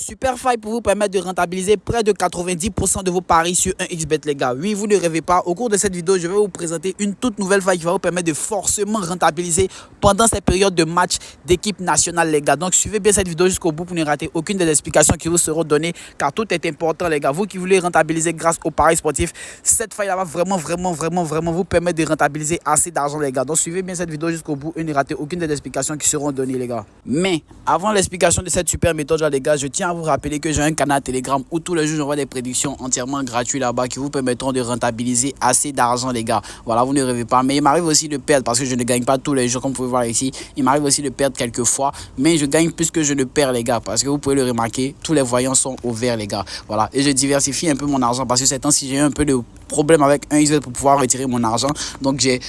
super faille pour vous permettre de rentabiliser près de 90% de vos paris sur un XBet, les gars. Oui, vous ne rêvez pas. Au cours de cette vidéo, je vais vous présenter une toute nouvelle faille qui va vous permettre de forcément rentabiliser pendant cette période de match d'équipe nationale, les gars. Donc, suivez bien cette vidéo jusqu'au bout pour ne rater aucune des explications qui vous seront données, car tout est important, les gars. Vous qui voulez rentabiliser grâce aux paris sportifs, cette faille-là va vraiment vous permettre de rentabiliser assez d'argent, les gars. Donc, suivez bien cette vidéo jusqu'au bout et ne ratez aucune des explications qui seront données, les gars. Mais, avant l'explication de cette super méthode-là, les gars, je tiens à vous rappeler que j'ai un canal Telegram où tous les jours j'envoie des prédictions entièrement gratuites là-bas qui vous permettront de rentabiliser assez d'argent, les gars. Voilà, vous ne rêvez pas. Mais il m'arrive aussi de perdre parce que je ne gagne pas tous les jours, comme vous pouvez voir ici. Il m'arrive aussi de perdre quelques fois, mais je gagne plus que je ne perds, les gars, parce que vous pouvez le remarquer, tous les voyants sont au vert, les gars. Voilà, et je diversifie un peu mon argent parce que ces temps-ci j'ai eu un peu de problème avec 1xBet pour pouvoir retirer mon argent. Donc j'ai,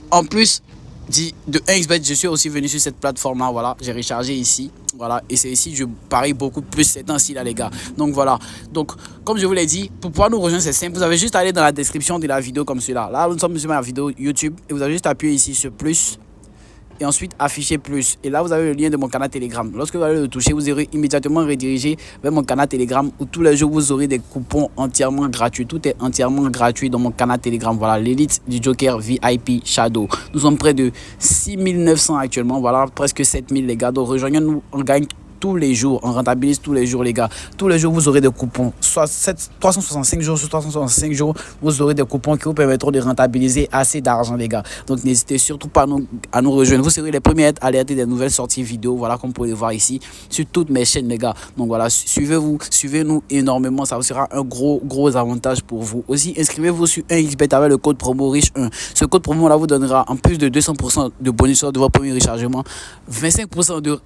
en plus de 1xBet, je suis aussi venu sur cette plateforme là. Voilà, j'ai rechargé ici, voilà, et c'est ici que je parie beaucoup plus ces temps-ci là, les gars. Donc voilà, donc comme je vous l'ai dit, pour pouvoir nous rejoindre c'est simple, vous avez juste à aller dans la description de la vidéo comme cela. Là nous sommes sur ma vidéo YouTube et vous avez juste appuyé ici sur plus et ensuite afficher plus, et là vous avez le lien de mon canal Telegram. Lorsque vous allez le toucher, vous serez immédiatement redirigé vers mon canal Telegram où tous les jours vous aurez des coupons entièrement gratuits. Tout est entièrement gratuit dans mon canal Telegram. Voilà, l'élite du Joker VIP Shadow. Nous sommes près de 6900 actuellement, voilà, presque 7000, les gars. Donc rejoignez-nous, on gagne tous les jours, on rentabilise tous les jours, les gars. Tous les jours, vous aurez des coupons. Soit 365 jours sur 365 jours, vous aurez des coupons qui vous permettront de rentabiliser assez d'argent, les gars. Donc, n'hésitez surtout pas à nous rejoindre. Vous serez les premiers à être alertés des nouvelles sorties vidéo, voilà, comme vous pouvez le voir ici, sur toutes mes chaînes, les gars. Donc, voilà, suivez-nous énormément. Ça vous sera un gros avantage pour vous. Aussi, inscrivez-vous sur 1xBet avec le code promo riche1. Ce code promo là vous donnera, en plus de 200% de bonus sur de votre premier rechargement, 25% de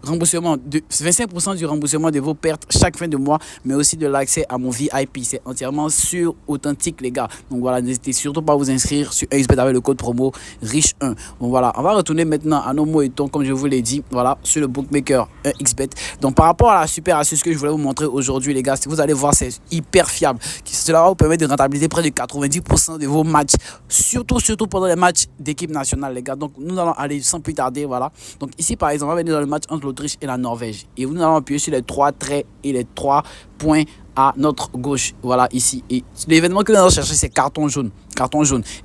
remboursement, 25% du remboursement de vos pertes chaque fin de mois, mais aussi de l'accès à mon VIP. C'est entièrement sûr, authentique, les gars. Donc voilà, n'hésitez surtout pas à vous inscrire sur 1xBet avec le code promo riche1. Bon voilà, on va retourner maintenant à nos mots-et-tons, comme je vous l'ai dit, voilà, sur le bookmaker 1xBet. Donc par rapport à la super astuce que je voulais vous montrer aujourd'hui, les gars, si vous allez voir, c'est hyper fiable. Cela va vous permettre de rentabiliser près de 90% de vos matchs, surtout pendant les matchs d'équipe nationale, les gars. Donc nous allons aller sans plus tarder, voilà. Donc ici par exemple, on va venir dans le match entre l'Autriche et la Norvège, et nous allons appuyer sur les 3 traits et les 3 points à notre gauche, voilà, ici. Et l'événement que nous allons chercher, c'est carton jaune,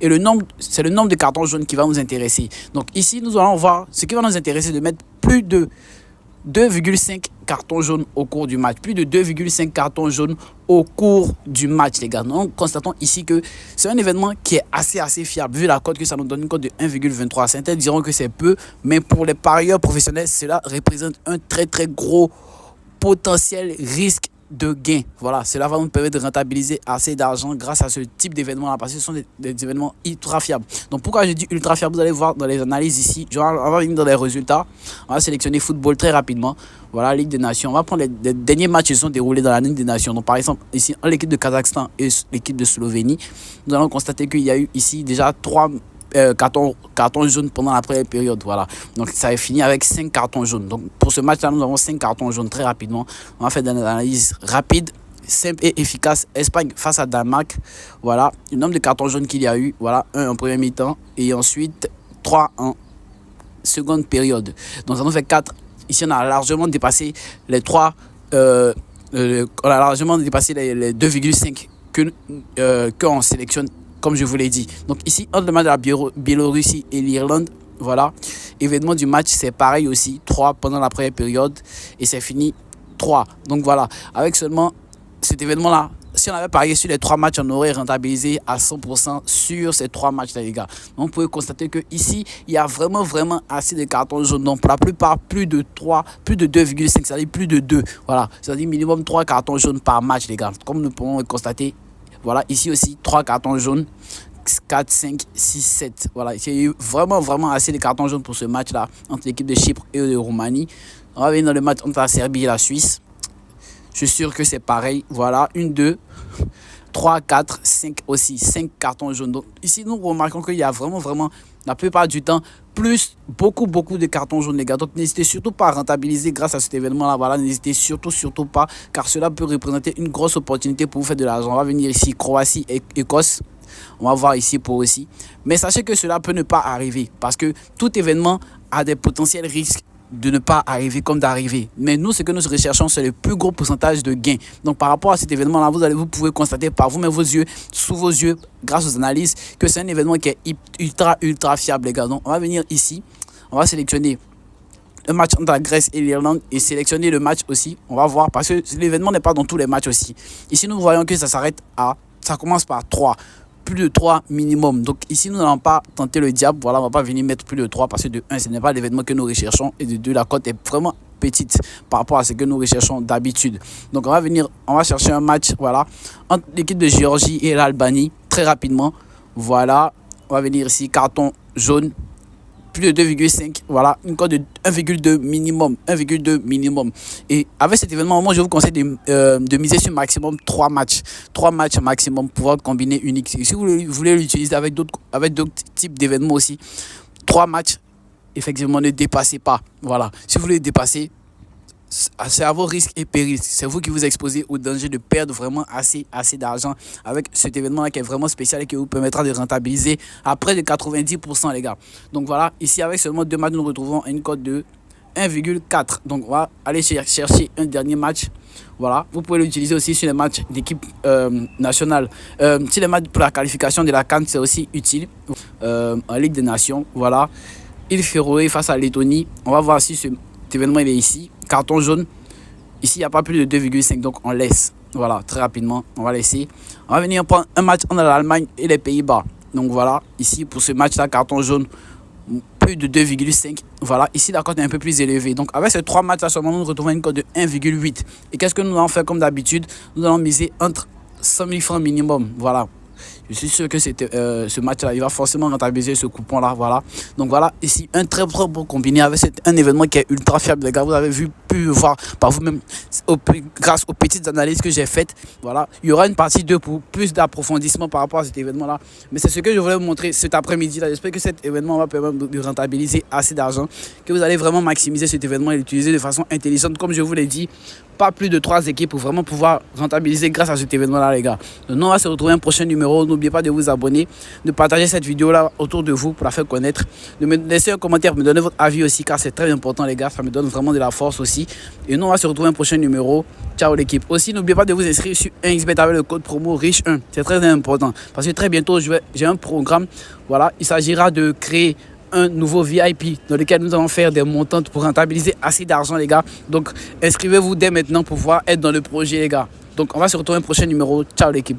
et c'est le nombre de cartons jaunes qui va nous intéresser. Donc ici nous allons voir ce qui va nous intéresser, de mettre plus de 2,5 cartons jaunes au cours du match. Plus de 2,5 cartons jaunes au cours du match, les gars. Donc, constatons ici que c'est un événement qui est assez fiable. Vu la cote que ça nous donne, une cote de 1,23. Certains diront que c'est peu, mais pour les parieurs professionnels, cela représente un très gros potentiel risque de gain. Voilà, cela va nous permettre de rentabiliser assez d'argent grâce à ce type d'événement là, parce que ce sont des événements ultra fiables. Donc pourquoi je dis ultra fiable, vous allez voir dans les analyses ici. On va venir dans les résultats, on va sélectionner football très rapidement. Voilà, Ligue des Nations, on va prendre les derniers matchs qui sont déroulés dans la Ligue des Nations. Donc par exemple ici, l'équipe de Kazakhstan et l'équipe de Slovénie, nous allons constater qu'il y a eu ici déjà 3 cartons jaunes pendant la première période. Voilà, donc ça est fini avec 5 cartons jaunes. Donc pour ce match là, nous avons 5 cartons jaunes très rapidement. On va faire des analyses rapides, simple et efficace. Espagne face à Danemark, voilà le nombre de cartons jaunes qu'il y a eu, voilà, 1 en première mi-temps et ensuite 3 en seconde période. Donc ça nous fait 4. Ici on a largement dépassé les 3, on a largement dépassé les 2,5 qu'on sélectionne, comme je vous l'ai dit. Donc ici, entre le match de la Biélorussie et l'Irlande, voilà, événement du match, c'est pareil aussi, 3 pendant la première période, et c'est fini 3. Donc voilà, avec seulement cet événement-là, si on avait parié sur les 3 matchs, on aurait rentabilisé à 100% sur ces 3 matchs-là, les gars. Donc vous pouvez constater que ici, il y a vraiment assez de cartons jaunes. Donc pour la plupart, plus de 2,5, c'est-à-dire plus de 2. Voilà, c'est-à-dire minimum 3 cartons jaunes par match, les gars. Comme nous pouvons le constater. Voilà, ici aussi 3 cartons jaunes, 4, 5, 6, 7. Voilà, il y a eu vraiment assez de cartons jaunes pour ce match-là entre l'équipe de Chypre et de Roumanie. On va venir dans le match entre la Serbie et la Suisse. Je suis sûr que c'est pareil. Voilà, 1, 2, 3, 4, 5 aussi. 5 cartons jaunes. Donc ici, nous remarquons qu'il y a vraiment, la plupart du temps, beaucoup de cartons jaunes, les gars. Donc n'hésitez surtout pas à rentabiliser grâce à cet événement là. Voilà, n'hésitez surtout pas, car cela peut représenter une grosse opportunité pour vous faire de l'argent. On va venir ici, Croatie et Écosse. On va voir ici pour aussi, mais sachez que cela peut ne pas arriver parce que tout événement a des potentiels risques de ne pas arriver comme d'arriver. Mais nous, ce que nous recherchons, c'est le plus gros pourcentage de gains. Donc, par rapport à cet événement-là, vous pouvez constater par vous-même sous vos yeux, grâce aux analyses, que c'est un événement qui est ultra fiable, les gars. Donc, on va venir ici, on va sélectionner le match entre la Grèce et l'Irlande et sélectionner le match aussi. On va voir parce que l'événement n'est pas dans tous les matchs aussi. Ici, nous voyons que ça commence par 3. Plus de 3 minimum. Donc ici, nous n'allons pas tenter le diable. Voilà, on ne va pas venir mettre plus de 3 parce que de 1, ce n'est pas l'événement que nous recherchons. Et de 2, la cote est vraiment petite par rapport à ce que nous recherchons d'habitude. Donc on va chercher un match, voilà, entre l'équipe de Géorgie et l'Albanie, très rapidement. Voilà, on va venir ici, carton jaune. Plus de 2,5, voilà, une cote de 1,2 minimum, 1,2 minimum. Et avec cet événement, moi je vous conseille de miser sur maximum 3 matchs maximum pour pouvoir combiner unique. Si vous voulez l'utiliser avec d'autres types d'événements aussi, 3 matchs, effectivement, ne dépassez pas. Voilà, si vous voulez dépasser, c'est à vos risques et périls. C'est vous qui vous exposez au danger de perdre vraiment assez d'argent avec cet événement-là qui est vraiment spécial et qui vous permettra de rentabiliser à près de 90%, les gars. Donc voilà, ici avec seulement 2 matchs, nous retrouvons une cote de 1,4. Donc on va aller chercher un dernier match. Voilà, vous pouvez l'utiliser aussi sur les matchs d'équipe nationale. Si les matchs pour la qualification de la CAN, c'est aussi utile. En Ligue des Nations, voilà. Île Féroé face à Lettonie. On va voir si cet événement il est ici. Carton jaune. Ici, il n'y a pas plus de 2,5. Donc, on laisse. Voilà, très rapidement. On va laisser. On va venir prendre un match entre l'Allemagne et les Pays-Bas. Donc, voilà. Ici, pour ce match-là, carton jaune, plus de 2,5. Voilà. Ici, la cote est un peu plus élevée. Donc, avec ces 3 matchs-là, seulement, nous retrouvons une cote de 1,8. Et qu'est-ce que nous allons faire comme d'habitude? Nous allons miser entre 100 000 francs minimum. Voilà. Je suis sûr que ce match-là, il va forcément rentabiliser ce coupon-là. Voilà. Donc voilà, ici, un très bon combiné avec un événement qui est ultra fiable, les gars. Vous avez pu voir par vous-même grâce aux petites analyses que j'ai faites. Voilà. Il y aura une partie 2 pour plus d'approfondissement par rapport à cet événement-là. Mais c'est ce que je voulais vous montrer cet après-midi-là. J'espère que cet événement va permettre de rentabiliser assez d'argent, que vous allez vraiment maximiser cet événement et l'utiliser de façon intelligente. Comme je vous l'ai dit, pas plus de 3 équipes pour vraiment pouvoir rentabiliser grâce à cet événement-là, les gars. Donc, nous, on va se retrouver un prochain numéro. N'oubliez pas de vous abonner, de partager cette vidéo-là autour de vous pour la faire connaître, de me laisser un commentaire, me donner votre avis aussi, car c'est très important, les gars. Ça me donne vraiment de la force aussi. Et nous, on va se retrouver un prochain numéro. Ciao, l'équipe. Aussi, n'oubliez pas de vous inscrire sur 1xBet avec le code promo RICHE1. C'est très important parce que très bientôt, j'ai un programme. Voilà, il s'agira de créer un nouveau VIP dans lequel nous allons faire des montants pour rentabiliser assez d'argent, les gars. Donc inscrivez-vous dès maintenant pour pouvoir être dans le projet, les gars. Donc on va se retrouver un prochain numéro. Ciao l'équipe.